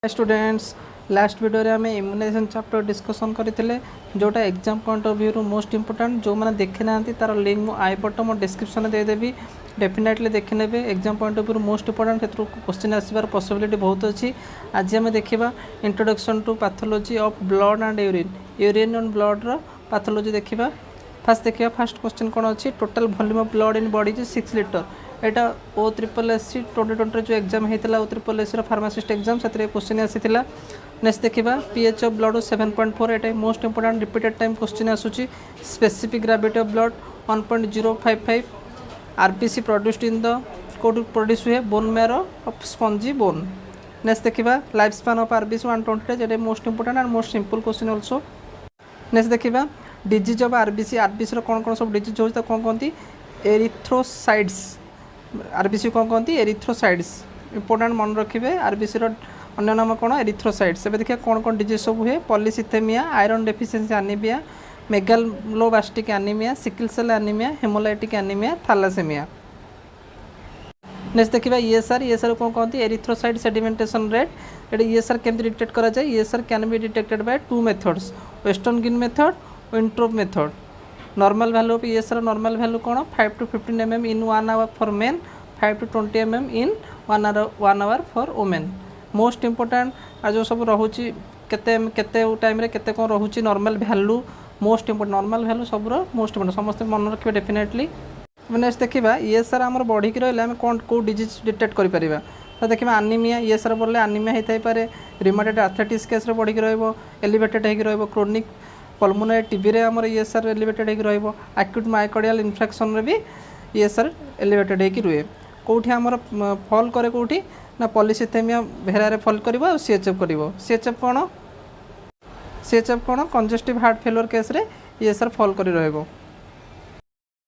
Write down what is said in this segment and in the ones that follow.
Students last video रे आमे immunisation chapter discussion करथिले जोटा एग्जाम पॉइंट ऑफ व्यू रो मोस्ट इंपोर्टेंट जो माने देखि नांती तार लिंक मो आई बटन और डिस्क्रिप्शन दे देबी डेफिनेटली देखि नेबे exam point of view most important क्षेत्र क्वेश्चन आसीबार पॉसिबिलिटी बहुत अछि। आज हमें देखिबा introduction to pathology of blood and urine and blood रो पैथोलॉजी देखिबा। फास्ट देखिए फर्स्ट क्वेश्चन कौन अच्छी total volume of blood in body 6 litre एटा ओ ट्रिपल एस सी 2020 जो एग्जाम होता O triple S pharmacist exam से क्वेश्चन आसाला। नेक्स्ट देखा पीएच ऑफ ब्लड 7.4 एटा most important repeated time question आसूची। Specific gravity of blood 1.055 RBC produced in the code produce हुए bone marrow of spongy bone. Next देखा life span of RBC 120 days एटा most important and most simple question also. Next देखा disease of RBC कौन कौन सब disease होता कौन कहती एरिथ्रोसाइड्स आरबीसी कौन कहती एरिथ्रोसाइड्स इंपोर्टेंट मन रखिए आरबीसी अन्य नाम कौन एरिथ्रोसाइड्स। एबे देखिए कौन कौन डिजीज सब हुए polycythaemia iron deficiency anaemia megaloblastic anaemia sickle cell anaemia haemolytic anaemia thalassaemia. Next देखिए ईएसआर कौन कहती एरिथ्रोसाइड सेडिमेंटेशन रेट एट ईएसआर केमती डिटेक्ट करा जाए ESR can be detected by two methods Westergren method Wintrobe method. Normal value of ESR normal value कौन 5 to 15 mm in 1 hour for men 5 to 20 mm in 1 hour for women. Most important आज जो सब रोचे केते time रे केते कौन रोचे normal value most important normal value सब मोस्ट इंपोर्टेंट समस्त मन रखिए डेफिनेटली। नेक्स्ट देखा ईएसआर आम बढ़ी रहा है कौन कौ डिजीज डिटेक्ट करें तो देखा आनीमिया ईएसआर बोले आनीमिया होता है रिमाटोइड आर्थराइटिस केस बढ़ी एलिवेटेड हो क्रोनिक पल्मोनारी टीबी रे आमर ईएसआर एलिवेटेड हो एक्यूट मायोकार्डियल इन्फेक्शन रे भी ईएसआर एलिवेटेड हो रुए कौटी आमर फॉल करे कौटी ना पॉलीसिथेमिया भेरा फॉल कर सीएचएफ कर सीएचएफ कौन कंजेस्टिव हार्ट फेलियर केस रे ईएसआर फॉल कर रहिबो।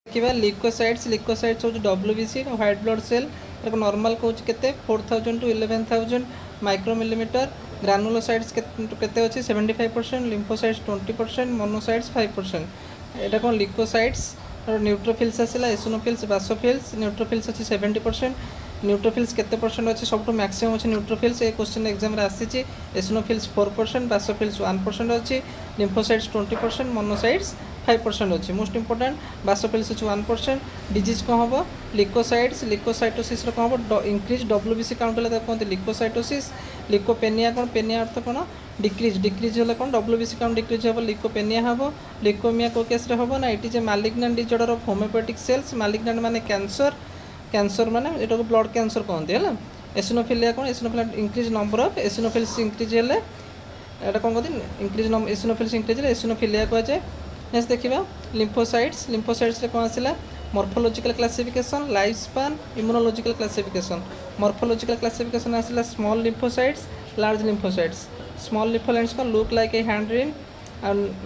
देखिए लिकोसाइट्स हूँ WBC white blood cell normal कौन के 4000 to 11000 माइक्रोमिलीमीटर ग्रानुलोसाइट्स केते अच्छे 75% लिम्फोसाइट्स 20% मोनोसाइट्स 5%। एटा कौन लिकोसाइट्स न्यूट्रोफिल्स आसला एसिनोफिल्स बासोफिल्स न्यूट्रोफिल्स अच्छी 70% न्यूट्रोफिल्स केते परसेंट अच्छे सब मैक्सिमम अच्छे न्यूट्रोफिल्स ये क्वेश्चन एग्जाम रे आसी एसिनोफिल्स 4% बासोफिल्स 1% अच्छी लिम्फोसाइट्स 20% मोनोसाइट्स 5% अच्छी मोस्ट इंपोर्टेंट बासोफिल्स अच्छी 1%। डिजीज कौन हम लिकोसाइटोसिस कौन हम इंक्रीज डब्ल्यूबीसी काउंट है कहते लिकोसाइटोसिस। लिकोपेनिया कौन पेनिया अर्थ कौन डिक्रीज होले कौन डब्ल्यूबीसी काउंट डिक्रीज हम लिकोपेनिया हम। लिकोमिया को केस रे हम ना ये मालिग्नेंट डिजॉर्डर ऑफ होमियोपैथिक सेल्स मालिग्नेंट माने कैंसर माने एटा को ब्लड कैंसर कहते हैं। एसिनोफिलिया कौन eosinophilia increase number of eosinophils increase हेले एटा कौन कहते इंक्रीज एसिनोफिल्स इंक्रीज हेले एसिनोफिलिया कह जाए। नेक्स्ट देखा लिम्फोसाइट्स कौन आसला morphological classification life span immunological classification. Morphological classification आसला small lymphocytes large lymphocytes. Small lymphocytes कौन look like a hand ring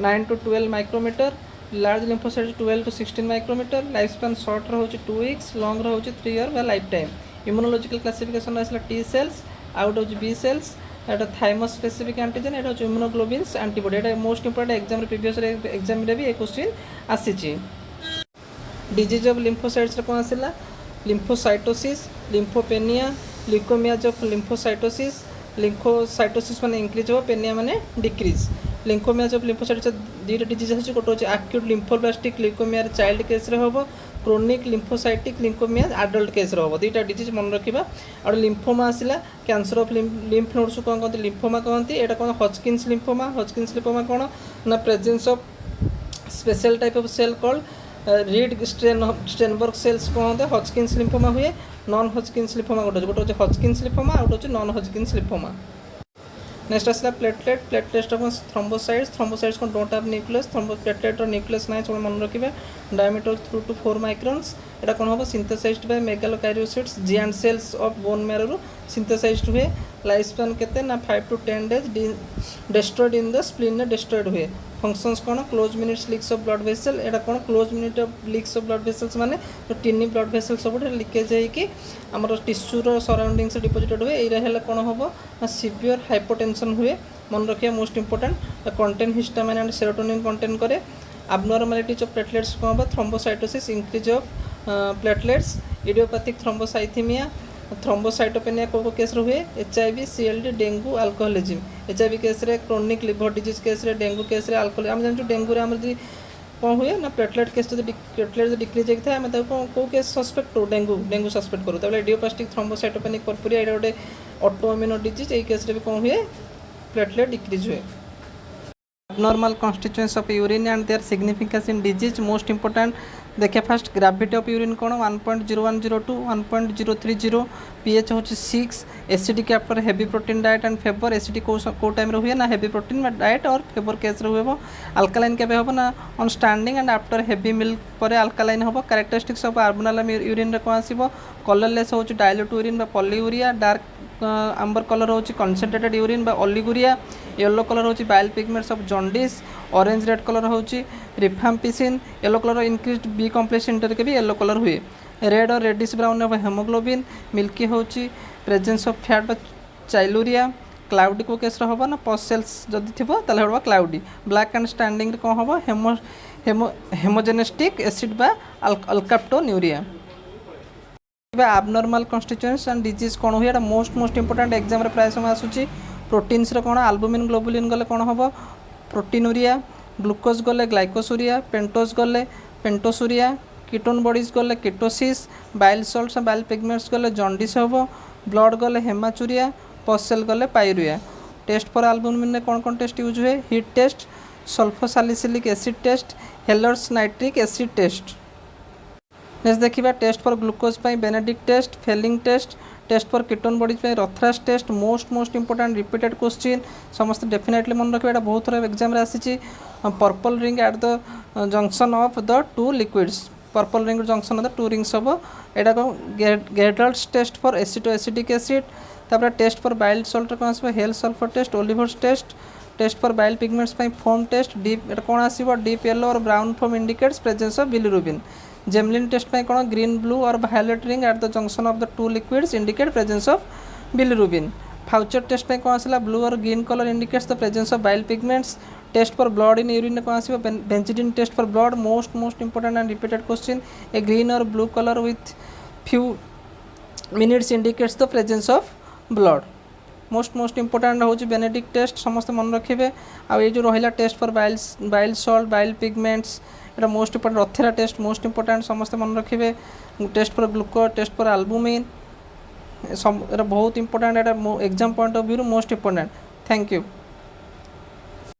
9 to 12 micrometre large lymphocytes 12 to 16 micrometre. Life span short रोचे 2 weeks long रोचे 3 year life time. Immunological classification आसला T cells out of B cells एटा thymus specific antigen एटा immunoglobulins antibody एटा most important exam previous exam रे भी ये question आसीची। Disease of lymphocytes कौन आसला लिम्फोसाइटोसिस लिम्फोपेनिया लिकोमियाज ऑफ लिम्फोसाइटोसिस माने इंक्रीज हो पेनिया माने डिक्रीज। लिम्फोमियाज ऑफ लिम्फोसाइट्स दुईटा डिजीज है गोटे हूँ एक्यूट लिम्फोब्लास्टिक लिकोमिया चाइल्ड केस रे हम क्रोनिक लिम्फोसाइटिक लिम्फोमिया एडल्ट केस रे हम दुईटा डिजीज मन रखा। और लिम्फोमा आसला कैंसर ऑफ लिम्फ नोड्स कौन कहते लिम्फोमा कहती एटा कौन हॉजकिन्स लिम्फोमा कौन ना presence of special type of cell called Reed Sternberg cells कहते हॉजकिन्स लिम्फोमा हुए। नॉन हॉजकिन्स लिम्फोमा गोटे हॉजकिन्स लिम्फोमा आउट हूँ नॉन हॉजकिन्स लिम्फोमा। नेक्स्ट आसला प्लेटलेट्स थ्रोम्बोसाइट्स को don't have nucleus platelet nucleus ना सब मन रखिए डायमीटर 2 to 4 माइक्रॉन्स। एटा कौन हम synthesized by megakaryocytes giant cells of bone marrow synthesized हुए। लाइफ स्पान केते ना 5 to 10 days destroyed in the spleen ने डिस्ट्रॉयड हुए। फंक्शंस कौन close minutes leaks of blood vessel एटा कौन close minute of leaks of blood vessels माने तो टिनी ब्लड वेसल सब लीकेज होगी आमर टिश्यूर सराउंडिंग्स डिपोजिटेड हुए ये कौन हम ना सीवियर हाइपोटेंशन हुए मन रखिए most important contain histamine and serotonin contain करे। abnormalities of platelets कौन हम thrombocytosis increase of platelets idiopathic thrombocythemia thrombocytopenia को केस हुए HIV CLD dengue alcoholism HIV case रे क्रोनिक लिवर डिजीज केस रे डेंगू केस रे अल्कोहल आम जानूँ डेंगू आम जी कौन हुए ना प्लेटलेट केस जो प्लेटलेट डिक्रीज होता है आम कौ केस सस्पेक्ट करूँ डेंगू सस्पेक्ट करूँ तब इडियोपास्टिक थ्रोम्बोसाइटोपेनिक पर्पुरिया ये गोटे ऑटोइम्यून डिजीज ये केस भी कौन हुए प्लेटलेट डिक्रीज हुए abnormal constituents of urine and their significance in disease most important देखिए फर्स्ट ग्राविटी ऑफ यूरिन कौन 1.0102 1.030 pH हूँ 6 acidic after heavy protein diet and fever acidic कौ टाइम हुए ना हेवी प्रोटीन डाइट और फेवर केस हुए alkaline केबे हम ना on standing and after heavy milk पर अल्कालाइन हम कैरेक्टरिस्टिक्स ऑफ आर्बोनाल यूरिन कौन आसो कलरलेस हूँ dilute urine polyuria dark amber colour हूँ concentrated urine oliguria yellow colour हूँ bile pigments of jaundice orange red colour हूँ rifampicin yellow colour increase B complex इंटर के भी येलो कलर हुए रेड और रेडिश ब्राउन है हेमोग्लोबिन मिल्की हूँ presence of fat chyluria cloudy को केस हम ना पस सेल्स जदि थी हम क्लाउडी ब्लैक एंड स्टैंडिंग कौन हम हेमोजेनेस्टिक एसिड बा अल्काप्टोन्यूरिया आबनॉर्मल कन्स्टिट्यूएंट्स एंड डिजीज कौन हुए मोस्ट इंपोर्टेंट एग्जाम प्राय समय आसूँ प्रोटीन्स कौन आल्बुमिन ग्लोबुलिन गले कौन हम प्रोटीनुरिया ग्लूकोज गले ग्लाइकोसुरिया पेंटोज गले पेंटोसुरिया कीटोन बॉडीज गले ketosis bile salts bile pigments गले जॉन्डिस हम ब्लड गले हेमाचुरिया पसेल गले पायरुरिया टेस्ट फॉर आल्बुमिन में कौन टेस्ट यूज हुए heat test sulphosalicylic acid test Heller's nitric acid test next देखा test for glucose Benedict test Fehling test for ketone bodies Rothera's test most important repeated question समस्त definitely मन रखिए बहुत थोड़ा exam आसी purple ring at the junction of the two liquids purple ring junction of the two rings हम यहाँ कौन गेडल्स test for aceto acidic acid तापर टेस्ट फॉर बाइल सल्ट कौन आस Hay's sulphur test Oliver's test for bile pigments foam test deep कौन आसो deep yellow और brown foam indicates presence of bilirubin Gmelin test कौन ग्रीन ब्लू और violet ring at the junction of the two liquids indicate presence of bilirubin Fouchet test कौन आसला blue और green colour indicates the presence of bile pigments test for blood in urine कौन आसो benzidine test for blood most important and repeated question a green और blue colour with few minutes indicates the presence of blood most important हूँ Benedict test समस्त मन रखिए आ ये जो रहा test for bile salt bile pigments এটা most important Rothera test most important समस्त मन रखिए test for glucose test for albumin सब बहुत important exam point of view most important thank you.